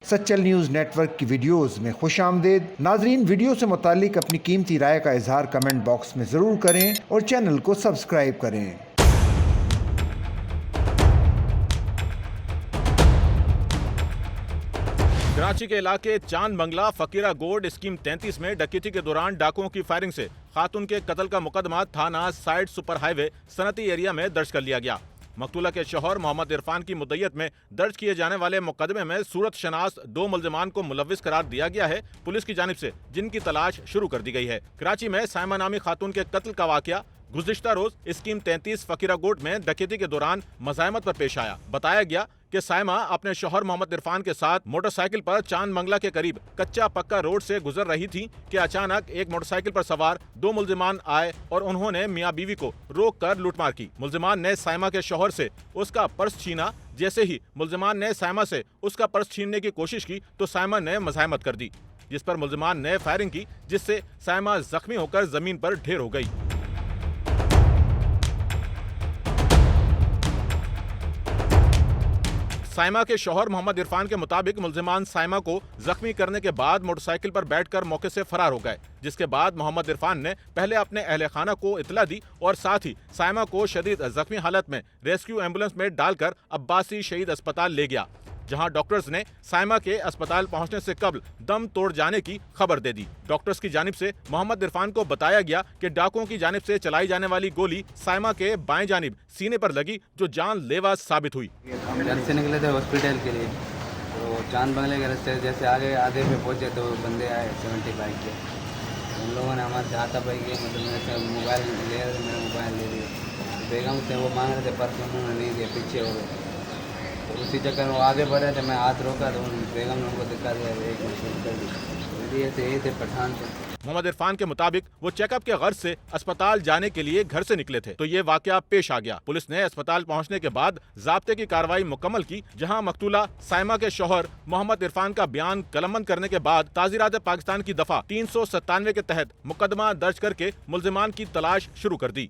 Sachal news network की videos में खुशामदीद। नाजरीन, वीडियो से मुतालिक अपनी कीमती राय का इजहार कमेंट बॉक्स में ज़रूर करें और चैनल को सब्सक्राइब करें। कराची के इलाके चांद बंगला फकीरा गोड स्कीम 33 में डकैती के दौरान डाकुओं की फायरिंग से खातून के कत्ल का मुकदमा थाना साइड सुपर हाईवे सनती एरिया में दर्ज कर लिया गया। मकतूला के शौहर मोहम्मद इरफान की मुद्दत में दर्ज किए जाने वाले मुकदमे में सूरत शनास 2 मुल्जिमान को मुलविस करार दिया गया है। पुलिस की जानिब से जिनकी तलाश शुरू कर दी गई है। कराची में साइमा नामी खातून के कत्ल का वाकया गुज़िश्ता रोज स्कीम 33 फकीरा गोड में डकैती के दौरान मज़ाहमत पर पेश आया। बताया गया कि साइमा अपने शौहर मोहम्मद इरफान के साथ मोटरसाइकिल पर चांद बंगला के करीब कच्चा पक्का रोड से गुजर रही थी कि अचानक एक मोटरसाइकिल पर सवार 2 मुल्जिमान आए और उन्होंने मियां बीवी को रोक कर लूटमार की। मुल्जिमान ने साइमा के शौहर से उसका पर्स छीना। जैसे ही मुल्जिमान ने साइमा से उसका पर्स छीनने की कोशिश की तो साइमा ने मज़ाहमत कर दी, जिस पर मुल्जिमान ने फायरिंग की, जिससे साइमा जख्मी होकर जमीन पर ढेर हो गई। साइमा के शौहर मोहम्मद इरफान के मुताबिक मुल्जिमान साइमा को जख्मी करने के बाद मोटरसाइकिल पर बैठकर मौके से फरार हो गए, जिसके बाद मोहम्मद इरफान ने पहले अपने अहले खाना को इतला दी और साथ ही साइमा को शदीद जख्मी हालत में रेस्क्यू एम्बुलेंस में डालकर अब्बासी शहीद अस्पताल ले गया, जहां डॉक्टर्स ने साइमा के अस्पताल पहुंचने से कबल दम तोड़ जाने की खबर दे दी। डॉक्टर्स की जानिब से मोहम्मद इरफान को बताया गया कि डाकुओं की जानिब से चलाई जाने वाली गोली साइमा के बाएं जानिब सीने पर लगी, जो जानलेवा साबित हुई। घर से निकले थे हॉस्पिटल के लिए, तो चांद बंगले के रास्ते जैसे आगे आधे पे पहुंचे तो बंदे आए 70 बाइक के। उन लोगों ने हमारे से हाथापाई की, मतलब मेरे से मोबाइल ले रहे थे, मेरा मोबाइल ले लिए। बेगम से वो मांग रहे थे पर्स, उन्होंने नहीं दिया, पीछे हो गए। तो उसी चक्कर में वो आगे बढ़े थे, मैं हाथ रोका तो बेगम ने उनको दिखा दिया, एक मिनट कर दी। ये थे पठान थे। मोहम्मद इरफान के मुताबिक वो चेकअप के गर्ज से अस्पताल जाने के लिए घर से निकले थे तो ये वाकया पेश आ गया। पुलिस ने अस्पताल पहुंचने के बाद ज़ाब्ते की कार्रवाई मुकम्मल की, जहां मकतूला साइमा के शौहर मोहम्मद इरफान का बयान कलमबंद करने के बाद ताज़ीरात पाकिस्तान की दफा 397 के तहत मुकदमा दर्ज करके मुल्जिमान की तलाश शुरू कर दी।